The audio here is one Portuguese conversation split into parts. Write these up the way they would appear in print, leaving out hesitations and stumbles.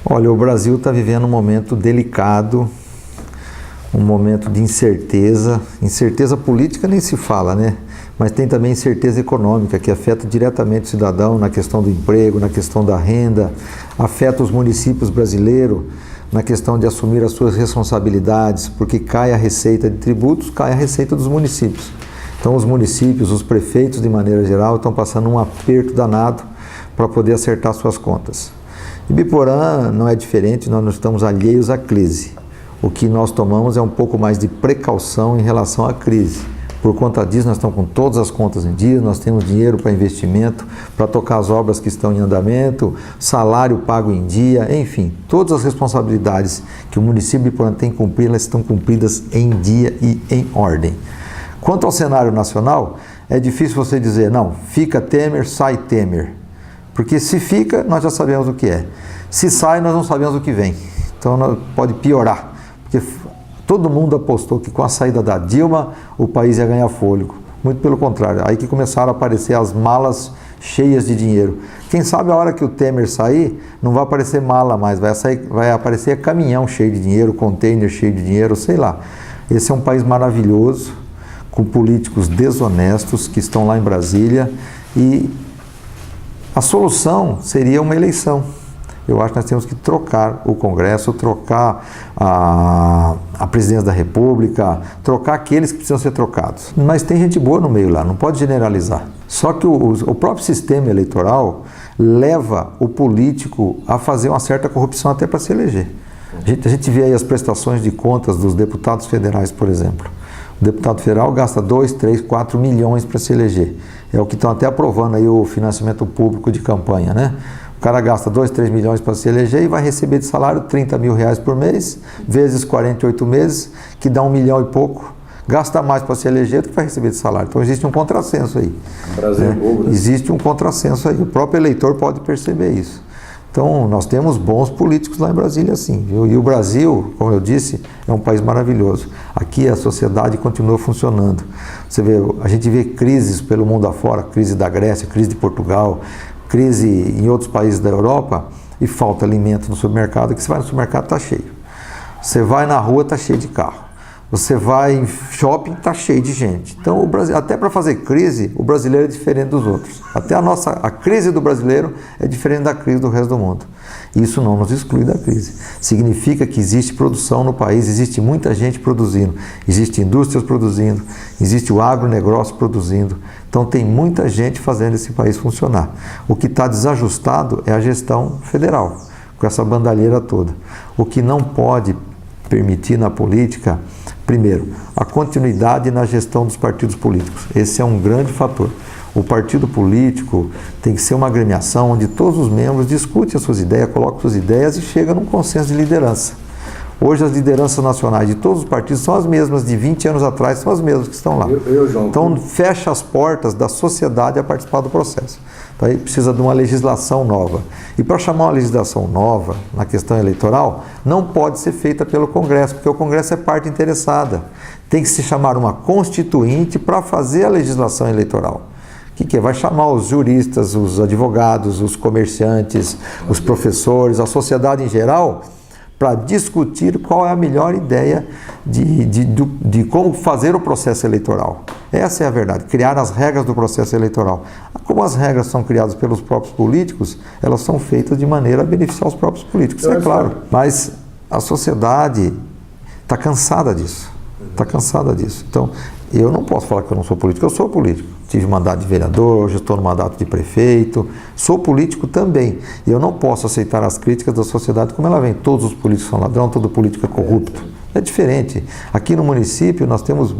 Olha, o Brasil está vivendo um momento delicado, um momento de incerteza. Incerteza política nem se fala, né? Mas tem também incerteza econômica, que afeta diretamente o cidadão na questão do emprego, na questão da renda, afeta os municípios brasileiros na questão de assumir as suas responsabilidades, porque cai a receita de tributos, cai a receita dos municípios. Então os municípios, os prefeitos de maneira geral, estão passando um aperto danado para poder acertar suas contas. Ibiporã não é diferente, nós não estamos alheios à crise. O que nós tomamos é um pouco mais de precaução em relação à crise. Por conta disso, nós estamos com todas as contas em dia, nós temos dinheiro para investimento, para tocar as obras que estão em andamento, salário pago em dia, enfim, todas as responsabilidades que o município de Ibiporã tem que cumprir, elas estão cumpridas em dia e em ordem. Quanto ao cenário nacional, é difícil você dizer, não, fica Temer, sai Temer. Porque se fica, nós já sabemos o que é. Se sai, nós não sabemos o que vem. Então pode piorar. Porque todo mundo apostou que com a saída da Dilma, o país ia ganhar fôlego. Muito pelo contrário. Aí que começaram a aparecer as malas cheias de dinheiro. Quem sabe a hora que o Temer sair, não vai aparecer mala mais. Vai aparecer caminhão cheio de dinheiro, container cheio de dinheiro, sei lá. Esse é um país maravilhoso, com políticos desonestos que estão lá em Brasília, e a solução seria uma eleição. Eu acho que nós temos que trocar o Congresso, trocar a presidência da República, trocar aqueles que precisam ser trocados. Mas tem gente boa no meio lá, não pode generalizar. Só que o próprio sistema eleitoral leva o político a fazer uma certa corrupção até para se eleger. A gente vê aí as prestações de contas dos deputados federais, por exemplo. O deputado federal gasta 2, 3, 4 milhões para se eleger. É o que estão até aprovando aí o financiamento público de campanha, né? O cara gasta 2, 3 milhões para se eleger e vai receber de salário 30 mil reais por mês, vezes 48 meses, que dá 1 milhão e pouco. Gasta mais para se eleger do que vai receber de salário. Então existe um contrassenso aí. Brasil, né? Existe um contrassenso aí. O próprio eleitor pode perceber isso. Então, nós temos bons políticos lá em Brasília, sim. E o Brasil, como eu disse, é um país maravilhoso. Aqui a sociedade continua funcionando. Você vê, a gente vê crises pelo mundo afora, crise da Grécia, crise de Portugal, crise em outros países da Europa, e falta alimento no supermercado, que você vai no supermercado, está cheio. Você vai na rua, está cheio de carro. Você vai em shopping, está cheio de gente. Então, o Brasil, até para fazer crise, o brasileiro é diferente dos outros. Até a crise do brasileiro é diferente da crise do resto do mundo. Isso não nos exclui da crise. Significa que existe produção no país, existe muita gente produzindo, existe indústrias produzindo, existe o agronegócio produzindo. Então, tem muita gente fazendo esse país funcionar. O que está desajustado é a gestão federal, com essa bandalheira toda. O que não pode permitir na política, primeiro, a continuidade na gestão dos partidos políticos. Esse é um grande fator. O partido político tem que ser uma agremiação onde todos os membros discutem as suas ideias, colocam suas ideias e chegam num consenso de liderança. Hoje as lideranças nacionais de todos os partidos são as mesmas, de 20 anos atrás são as mesmas que estão lá. Então fecha as portas da sociedade a participar do processo. Então aí precisa de uma legislação nova. E para chamar uma legislação nova na questão eleitoral, não pode ser feita pelo Congresso, porque o Congresso é parte interessada. Tem que se chamar uma constituinte para fazer a legislação eleitoral. O que é? Vai chamar os juristas, os advogados, os comerciantes, os professores, a sociedade em geral, para discutir qual é a melhor ideia de como fazer o processo eleitoral. Essa é a verdade, criar as regras do processo eleitoral. Como as regras são criadas pelos próprios políticos, elas são feitas de maneira a beneficiar os próprios políticos, é claro. Mas a sociedade está cansada disso, está cansada disso. Então, eu não posso falar que eu não sou político, eu sou político. Tive mandato de vereador, hoje estou no mandato de prefeito, sou político também. E eu não posso aceitar as críticas da sociedade como ela vem. Todos os políticos são ladrão, todo político é corrupto. É diferente. Aqui no município nós temos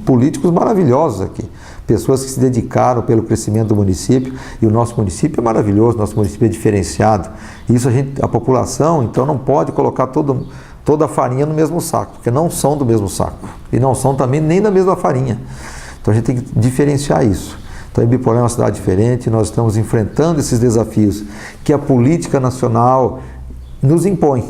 políticos maravilhosos aqui. Pessoas que se dedicaram pelo crescimento do município. E o nosso município é maravilhoso, nosso município é diferenciado. Isso a população, então, não pode colocar toda a farinha no mesmo saco, porque não são do mesmo saco. E não são também nem da mesma farinha. Então a gente tem que diferenciar isso. Então Ibiporã é uma cidade diferente, nós estamos enfrentando esses desafios que a política nacional nos impõe,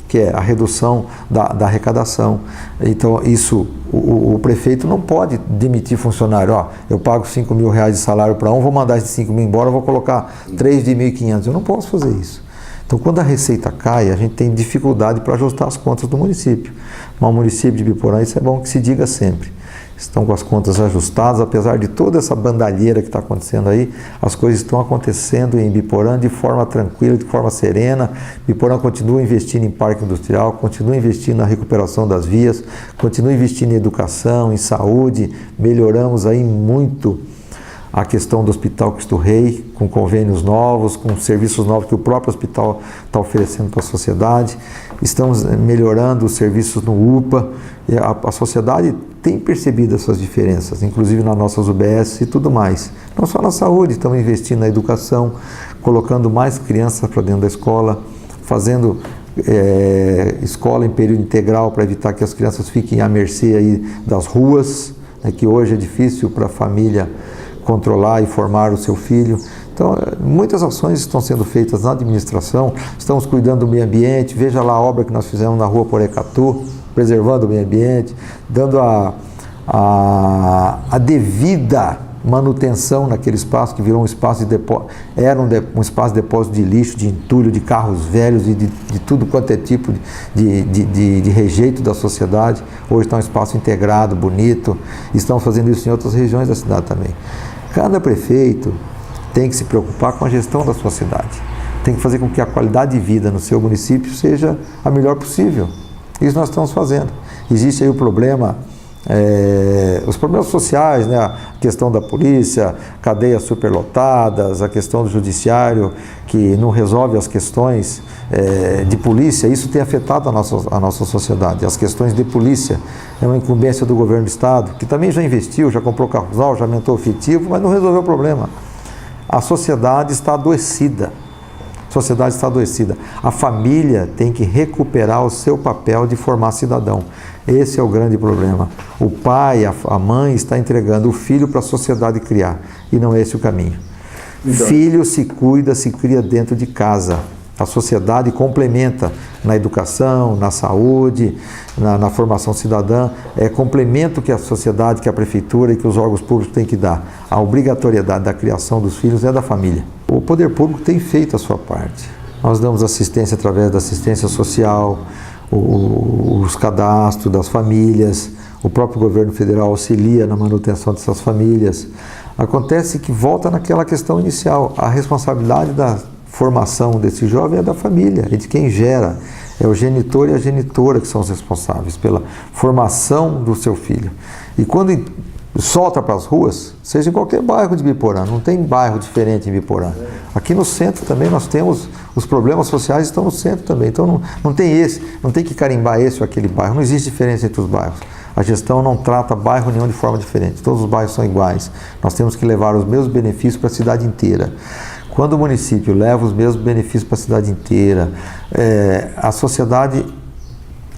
que é a redução da arrecadação. Então isso, o prefeito não pode demitir funcionário. Eu pago 5 mil reais de salário para um, vou mandar esses 5 mil embora, vou colocar 3 de 1.500. Eu não posso fazer isso. Então, quando a receita cai, a gente tem dificuldade para ajustar as contas do município. Mas o município de Biporã, isso é bom que se diga sempre, estão com as contas ajustadas, apesar de toda essa bandalheira que está acontecendo aí, as coisas estão acontecendo em Biporã de forma tranquila, de forma serena. Biporã continua investindo em parque industrial, continua investindo na recuperação das vias, continua investindo em educação, em saúde, melhoramos aí muito a questão do Hospital Cristo Rei, com convênios novos, com serviços novos que o próprio hospital está oferecendo para a sociedade. Estamos melhorando os serviços no UPA. E a sociedade tem percebido essas diferenças, inclusive nas nossas UBS e tudo mais. Não só na saúde, estamos investindo na educação, colocando mais crianças para dentro da escola, fazendo escola em período integral para evitar que as crianças fiquem à mercê aí das ruas, né, que hoje é difícil para a família controlar e formar o seu filho. Então, muitas ações estão sendo feitas na administração, estamos cuidando do meio ambiente, veja lá a obra que nós fizemos na rua Porecatu, preservando o meio ambiente, dando a devida manutenção naquele espaço que virou um espaço de depósito, era um espaço de depósito de lixo, de entulho, de carros velhos e de tudo quanto é tipo de rejeito da sociedade. Hoje está um espaço integrado, bonito, e estamos fazendo isso em outras regiões da cidade também. Cada prefeito tem que se preocupar com a gestão da sua cidade, tem que fazer com que a qualidade de vida no seu município seja a melhor possível. Isso nós estamos fazendo. Existe aí o problema, os problemas sociais, né? A questão da polícia, cadeias superlotadas, a questão do judiciário que não resolve as questões de polícia. Isso tem afetado a nossa sociedade. As questões de polícia é uma incumbência do governo do estado, que também já investiu, já comprou carros novos, já aumentou o efetivo, mas não resolveu o problema. A sociedade está adoecida. A família tem que recuperar o seu papel de formar cidadão. Esse é o grande problema. O pai, a mãe está entregando o filho para a sociedade criar, e não é esse o caminho. Então, filho se cuida, se cria dentro de casa. A sociedade complementa na educação, na saúde, na formação cidadã. É complemento que a sociedade, que a prefeitura e que os órgãos públicos têm que dar. A obrigatoriedade da criação dos filhos é da família. O poder público tem feito a sua parte. Nós damos assistência através da assistência social, os cadastros das famílias, o próprio governo federal auxilia na manutenção dessas famílias. Acontece que volta naquela questão inicial, a responsabilidade da formação desse jovem é da família, é de quem gera, é o genitor e a genitora que são os responsáveis pela formação do seu filho. E quando solta para as ruas, seja em qualquer bairro de Biporã, não tem bairro diferente em Biporã. Aqui no centro também nós temos, os problemas sociais estão no centro também, então não tem que carimbar esse ou aquele bairro, não existe diferença entre os bairros. A gestão não trata bairro nenhum de forma diferente, todos os bairros são iguais. Nós temos que levar os mesmos benefícios para a cidade inteira. Quando o município leva os mesmos benefícios para a cidade inteira, a sociedade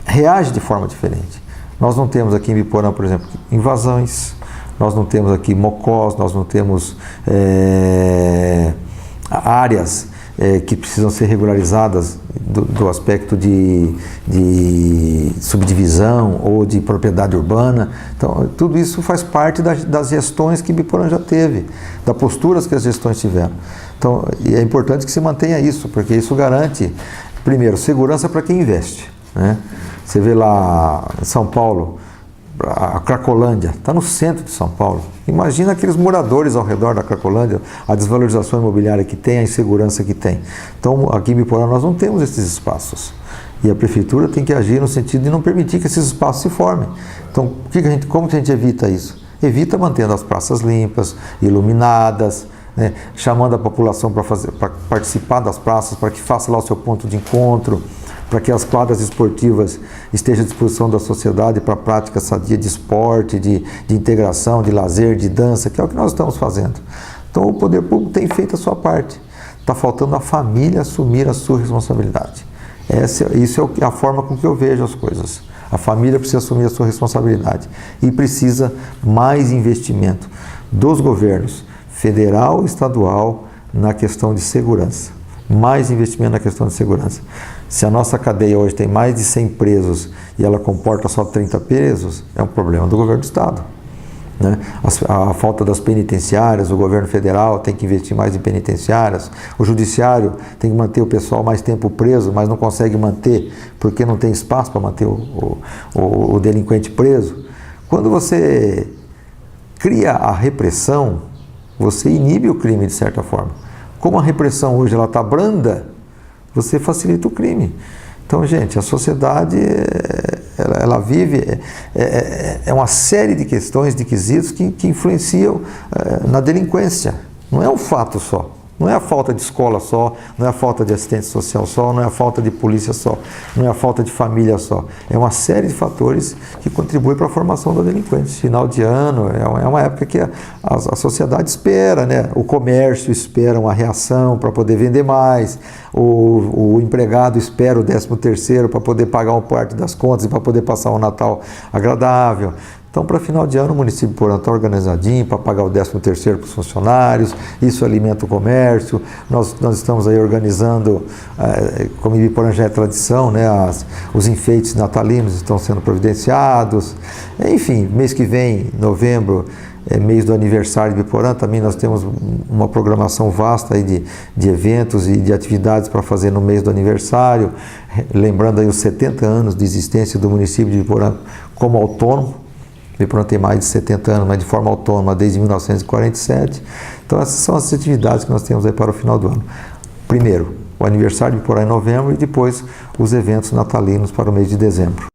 reage de forma diferente. Nós não temos aqui em Biporã, por exemplo, invasões, nós não temos aqui mocós, nós não temos áreas que precisam ser regularizadas do aspecto de subdivisão ou de propriedade urbana. Então, tudo isso faz parte das gestões que Biporã já teve, das posturas que as gestões tiveram. Então, é importante que se mantenha isso, porque isso garante, primeiro, segurança para quem investe, né? Você vê lá em São Paulo, a Cracolândia, está no centro de São Paulo. Imagina aqueles moradores ao redor da Cracolândia, a desvalorização imobiliária que tem, a insegurança que tem. Então, aqui em Biporã nós não temos esses espaços. E a prefeitura tem que agir no sentido de não permitir que esses espaços se formem. Então, como que a gente evita isso? Evita mantendo as praças limpas, iluminadas, né? Chamando a população para participar das praças, para que faça lá o seu ponto de encontro, para que as quadras esportivas estejam à disposição da sociedade para a prática sadia de esporte, de integração, de lazer, de dança, que é o que nós estamos fazendo. Então o poder público tem feito a sua parte. Está faltando a família assumir a sua responsabilidade. Isso é a forma com que eu vejo as coisas. A família precisa assumir a sua responsabilidade e precisa mais investimento dos governos, federal e estadual, na questão de segurança. Mais investimento na questão de segurança. Se a nossa cadeia hoje tem mais de 100 presos e ela comporta só 30 presos, é um problema do governo do estado. né? A falta das penitenciárias, o governo federal tem que investir mais em penitenciárias, o judiciário tem que manter o pessoal mais tempo preso, mas não consegue manter porque não tem espaço para manter o delinquente preso. Quando você cria a repressão, você inibe o crime de certa forma. Como a repressão hoje está branda, você facilita o crime. Então, gente, a sociedade ela vive uma série de questões, de quesitos que influenciam na delinquência. Não é um fato só. Não é a falta de escola só, não é a falta de assistente social só, não é a falta de polícia só, não é a falta de família só. É uma série de fatores que contribuem para a formação da delinquência. Final de ano é uma época que a sociedade espera, né? O comércio espera uma reação para poder vender mais, o empregado espera o 13º para poder pagar uma parte das contas e para poder passar um Natal agradável. Então, para final de ano, o município de Iporã está organizadinho para pagar o 13º para os funcionários, isso alimenta o comércio. Nós estamos aí organizando, como em Iporã já é tradição, né, os enfeites natalinos estão sendo providenciados. Enfim, mês que vem, novembro, é mês do aniversário de Iporã, também nós temos uma programação vasta aí de eventos e de atividades para fazer no mês do aniversário, lembrando aí os 70 anos de existência do município de Iporã como autônomo. Iporã tem mais de 70 anos, mas de forma autônoma desde 1947. Então essas são as atividades que nós temos aí para o final do ano. Primeiro, o aniversário de Iporã em novembro e depois os eventos natalinos para o mês de dezembro.